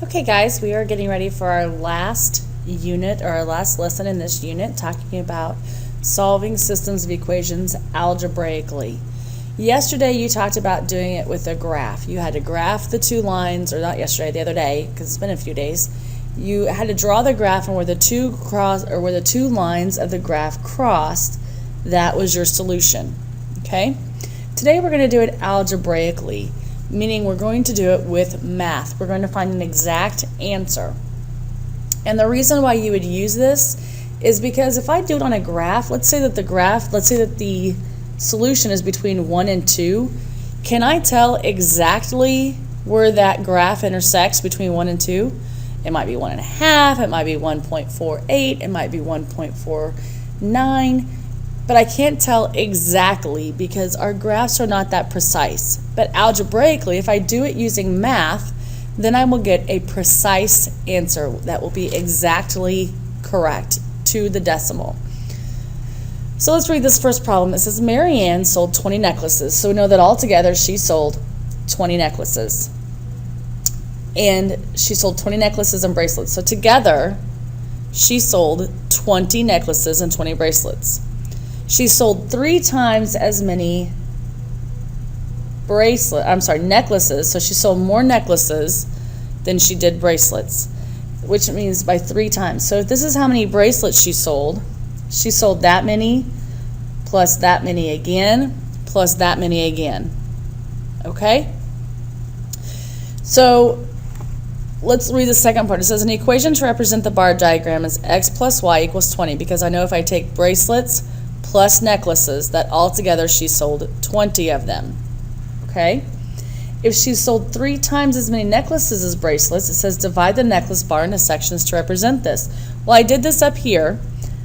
Okay guys, we are getting ready for our last unit or our last lesson in this unit, talking about solving systems of equations algebraically. Yesterday you talked about doing it with a graph. You had to graph the two lines, or not yesterday, the other day, because it's been a few days. You had to draw the graph, and where the two lines of the graph crossed, that was your solution. Okay? Today we're going to do it algebraically, meaning we're going to do it with math. We're going to find an exact answer. And the reason why you would use this is because if I do it on a graph, let's say that the solution is between 1 and 2, can I tell exactly where that graph intersects between 1 and 2? It might be 1.5, it might be 1.48, it might be 1.49, but I can't tell exactly because our graphs are not that precise. But algebraically, if I do it using math, then I will get a precise answer that will be exactly correct to the decimal. So let's read this first problem. It says Mary Ann sold 20 necklaces. So we know that altogether she sold 20 necklaces. And she sold 20 necklaces and bracelets. So together, she sold 20 necklaces and 20 bracelets. She sold 3 times as many necklaces. So she sold more necklaces than she did bracelets, which means by 3 times. So if this is how many bracelets she sold that many, plus that many again, plus that many again. Okay? So let's read the second part. It says an equation to represent the bar diagram is x plus y equals 20, because I know if I take bracelets plus necklaces, that altogether she sold 20 of them. Okay? If she sold 3 times as many necklaces as bracelets, it says divide the necklace bar into sections to represent this. Well, I did this up here,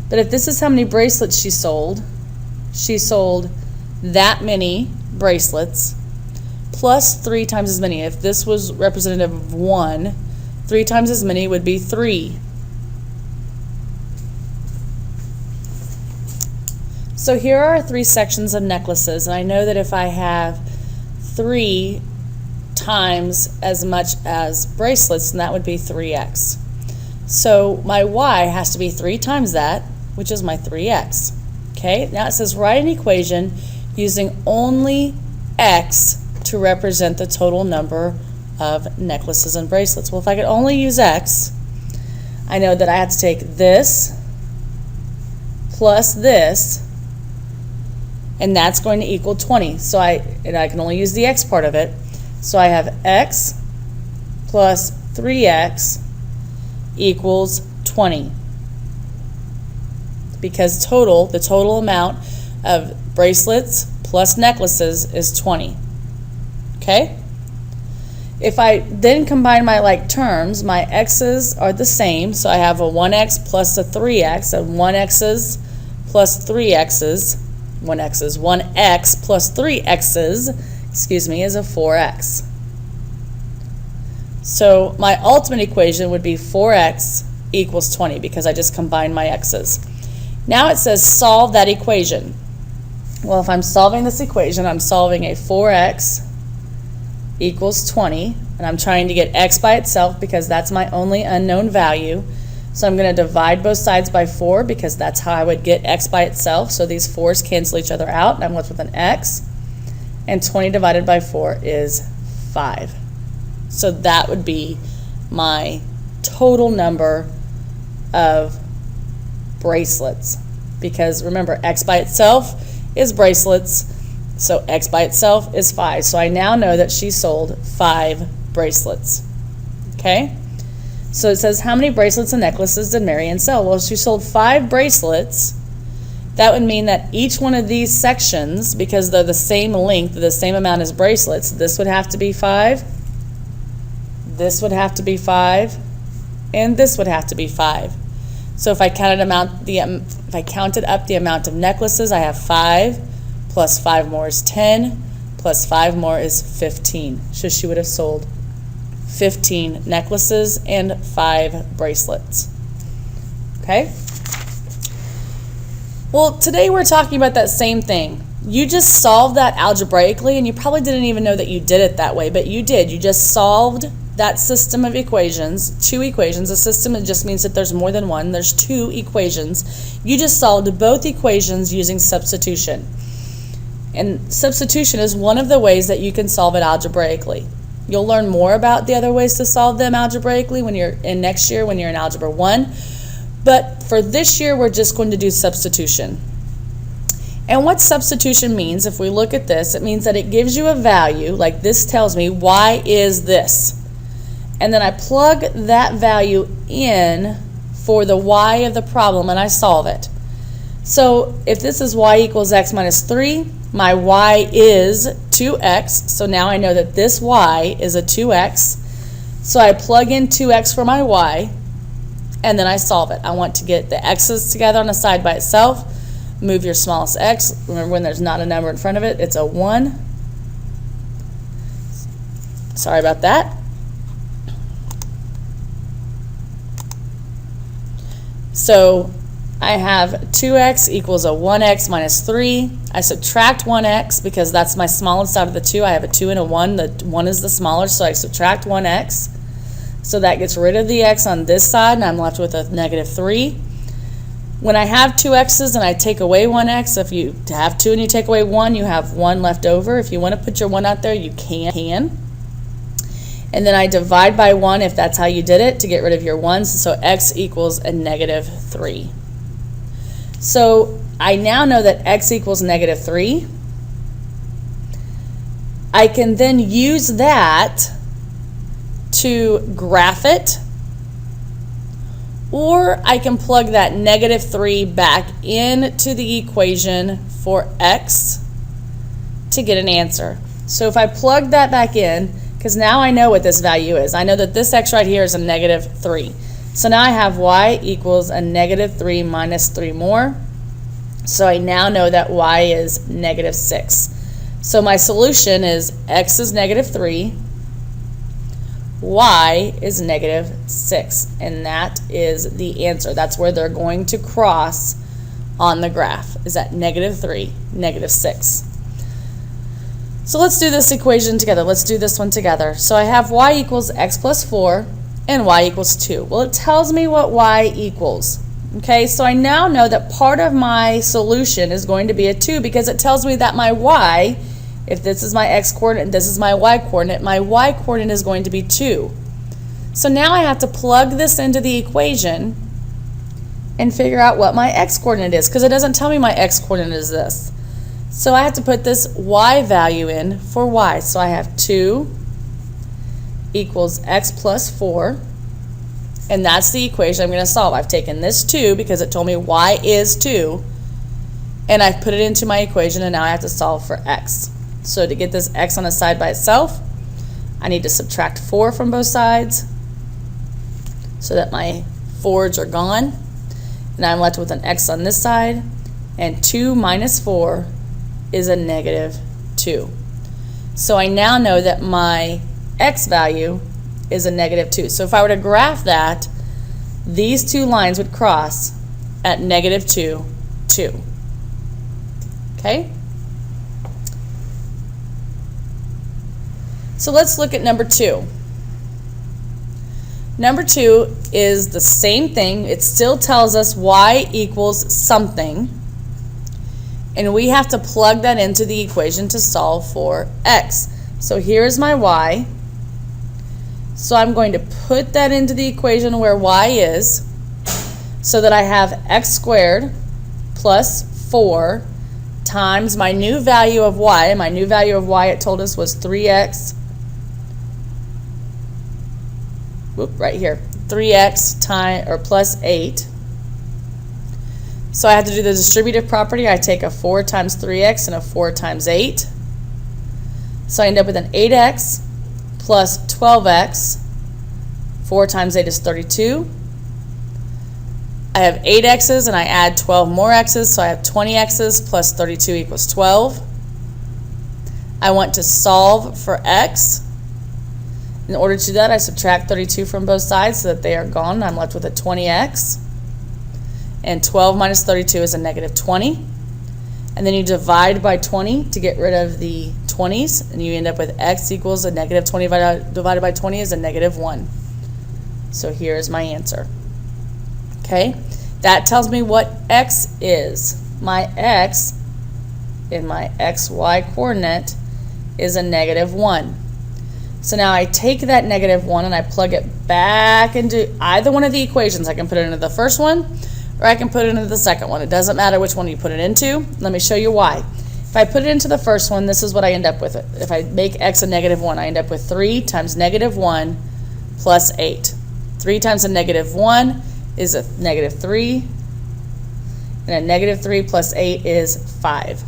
but if this is how many bracelets she sold that many bracelets plus 3 times as many. If this was representative of 1, 3 times as many would be 3. So here are 3 sections of necklaces, and I know that if I have 3 times as much as bracelets, then that would be 3x. So my y has to be 3 times that, which is my 3x. Okay, now it says write an equation using only x to represent the total number of necklaces and bracelets. Well, if I could only use x, I know that I have to take this plus this, and that's going to equal 20. So I can only use the x part of it. So I have x plus 3x equals 20. Because the total amount of bracelets plus necklaces is 20. Okay? If I then combine my like terms, my x's are the same. So I have a 1x plus a 3x, and 1x's plus 3x's. 1x plus 3x's, is a 4x. So my ultimate equation would be 4x equals 20, because I just combined my x's. Now it says solve that equation. Well, if I'm solving this equation, I'm solving a 4x equals 20, and I'm trying to get x by itself because that's my only unknown value. So I'm going to divide both sides by 4 because that's how I would get x by itself. So these 4's cancel each other out, and I'm left with an x. And 20 divided by 4 is 5. So that would be my total number of bracelets. Because remember, x by itself is bracelets, so x by itself is 5. So I now know that she sold 5 bracelets. Okay? So it says, how many bracelets and necklaces did Mary Ann sell? Well, she sold 5 bracelets. That would mean that each one of these sections, because they're the same length, the same amount as bracelets, this would have to be 5, this would have to be 5, and this would have to be 5. So if I counted up the amount of necklaces, I have 5, plus 5 more is 10, plus 5 more is 15. So she would have sold 15 necklaces and 5 bracelets. Okay? Well, today we're talking about that same thing. You just solved that algebraically, and you probably didn't even know that you did it that way, but you did. You just solved that system of equations, two equations. A system, it just means that there's more than one. There's two equations. You just solved both equations using substitution. And substitution is one of the ways that you can solve it algebraically. You'll learn more about the other ways to solve them algebraically when you're in next year, when you're in Algebra 1. But for this year, we're just going to do substitution. And what substitution means, if we look at this, it means that it gives you a value, like this tells me y is this. And then I plug that value in for the y of the problem and I solve it. So if this is y equals x minus 3, my y is 2x. So now I know that this y is a 2x. So I plug in 2x for my y and then I solve it. I want to get the x's together on a side by itself. Move your smallest x. Remember, when there's not a number in front of it, it's a 1. Sorry about that. So I have 2x equals a 1x minus 3. I subtract 1x because that's my smallest out of the two. I have a 2 and a 1. The 1 is the smaller, so I subtract 1x. So that gets rid of the x on this side, and I'm left with a negative 3. When I have two x's and I take away one x, if you have 2 and you take away 1, you have 1 left over. If you want to put your 1 out there, you can. And then I divide by 1 if that's how you did it to get rid of your 1s. So x equals a negative 3. So I now know that x equals negative 3. I can then use that to graph it. Or I can plug that negative 3 back into the equation for x to get an answer. So if I plug that back in, because now I know what this value is. I know that this x right here is a negative 3. So now I have y equals a negative 3 minus 3 more. So I now know that y is negative 6. So my solution is x is negative 3. Y is negative 6, and that is the answer. That's where they're going to cross on the graph, is at negative 3, negative 6. So let's do this equation together. Let's do this one together. So I have y equals x plus 4 and y equals 2. Well, it tells me what y equals. Okay, so I now know that part of my solution is going to be a 2 because it tells me that my y, if this is my x coordinate and this is my y coordinate is going to be 2. So now I have to plug this into the equation and figure out what my x coordinate is, because it doesn't tell me my x coordinate is this. So I have to put this y value in for y. So I have 2 equals x plus 4, and that's the equation I'm going to solve. I've taken this 2 because it told me y is 2, and I've put it into my equation, and now I have to solve for x. So to get this x on a side by itself, I need to subtract 4 from both sides so that my 4's are gone. And I'm left with an x on this side, and 2 minus 4 is a negative 2. So I now know that my x value is a negative 2. So if I were to graph that, these two lines would cross at negative 2, 2. Okay? So let's look at number 2. Number 2 is the same thing. It still tells us y equals something, and we have to plug that into the equation to solve for x. So here's my y. So I'm going to put that into the equation where y is, so that I have x squared plus 4 times my new value of y. My new value of y, it told us, was 3x. Right here, 3x plus 8. So I have to do the distributive property. I take a 4 times 3x and a 4 times 8. So I end up with an 8x plus 12x. 4 times 8 is 32. I have 8 x's and I add 12 more x's, so I have 20 x's plus 32 equals 12. I want to solve for x. In order to do that, I subtract 32 from both sides so that they are gone. I'm left with a 20x. And 12 minus 32 is a negative 20. And and then you divide by 20 to get rid of the 20s, and you end up with x equals a negative 20 divided by 20 is a negative 1. So here's my answer. Okay, that tells me what x is. My x in my xy coordinate is a negative 1. So now I take that negative 1 and I plug it back into either one of the equations. I can put it into the first one or I can put it into the second one. It doesn't matter which one you put it into. Let me show you why. If I put it into the first one, this is what I end up with. If I make x a negative 1, I end up with 3 times negative 1 plus 8. 3 times a negative 1 is a negative 3, and a negative 3 plus 8 is 5.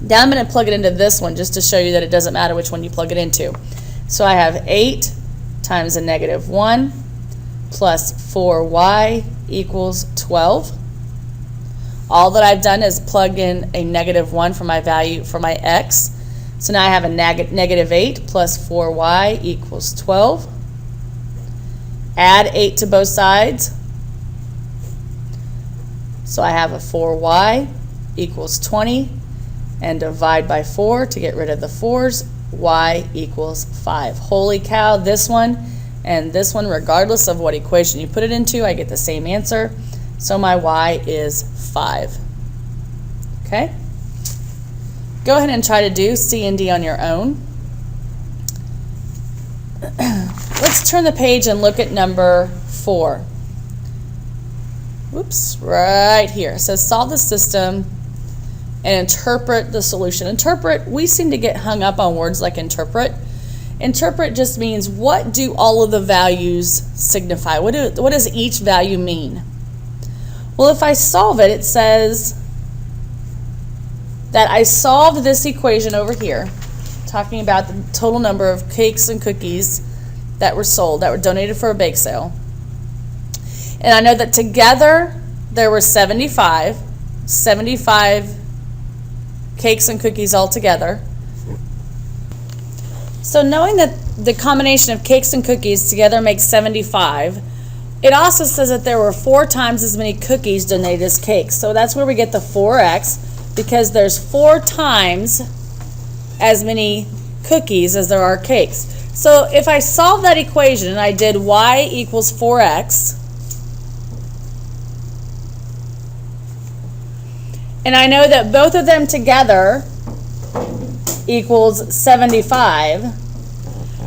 Now I'm going to plug it into this one just to show you that it doesn't matter which one you plug it into. So I have 8 times a negative 1 plus 4y equals 12. All that I've done is plug in a negative 1 for my value for my x. So now I have a negative 8 plus 4y equals 12. Add 8 to both sides. So I have a 4y equals 20. And divide by 4 to get rid of the 4's, y equals 5. Holy cow, this one and this one, regardless of what equation you put it into, I get the same answer. So my y is 5. Okay? Go ahead and try to do C and D on your own. Let's turn the page and look at number 4. Whoops, right here. It says solve the system and interpret the solution. Interpret, we seem to get hung up on words like interpret. Interpret just means what do all of the values signify? What does each value mean? Well, if I solve it, it says that I solved this equation over here, talking about the total number of cakes and cookies that were sold, that were donated for a bake sale. And I know that together there were 75 cakes and cookies all together. So knowing that the combination of cakes and cookies together makes 75, it also says that there were 4 times as many cookies donated as cakes. So that's where we get the 4x, because there's 4 times as many cookies as there are cakes. So if I solve that equation and I did y equals 4x, and I know that both of them together equals 75,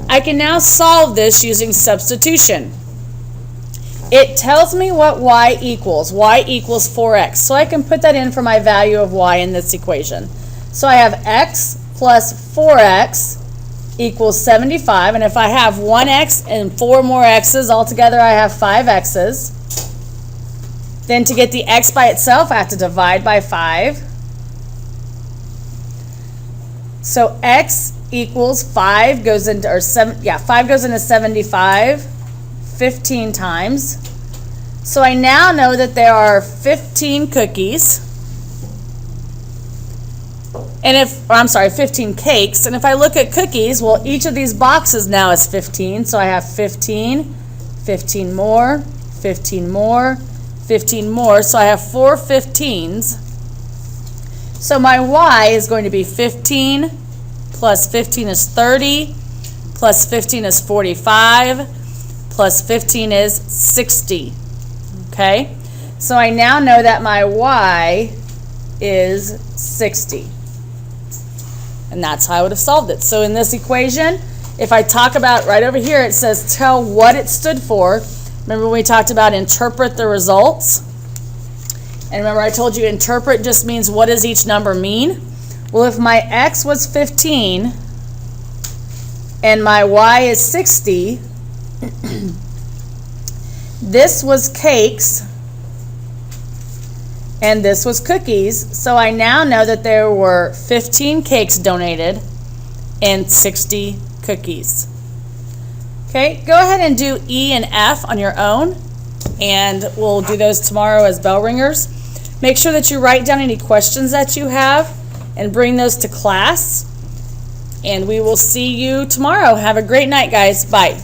I can now solve this using substitution. It tells me what y equals. Y equals 4x. So I can put that in for my value of y in this equation. So I have x plus 4x equals 75. And if I have 1x and 4 more x's, altogether I have 5 x's. Then to get the x by itself, I have to divide by 5. So x equals 5 goes into, 5 goes into 75 15 times. So I now know that there are 15 cookies. And 15 cakes. And if I look at cookies, well, each of these boxes now is 15. So I have 15, 15 more, 15 more, 15 more, so I have 4 15s. So my y is going to be 15 plus 15 is 30, plus 15 is 45, plus 15 is 60. Okay? So I now know that my y is 60. And that's how I would have solved it. So in this equation, if I talk about right over here, it says tell what it stood for. Remember when we talked about interpret the results? And remember I told you interpret just means what does each number mean? Well, if my x was 15 and my y is 60, this was cakes and this was cookies. So I now know that there were 15 cakes donated and 60 cookies. Okay, go ahead and do E and F on your own, and we'll do those tomorrow as bell ringers. Make sure that you write down any questions that you have and bring those to class, and we will see you tomorrow. Have a great night, guys. Bye.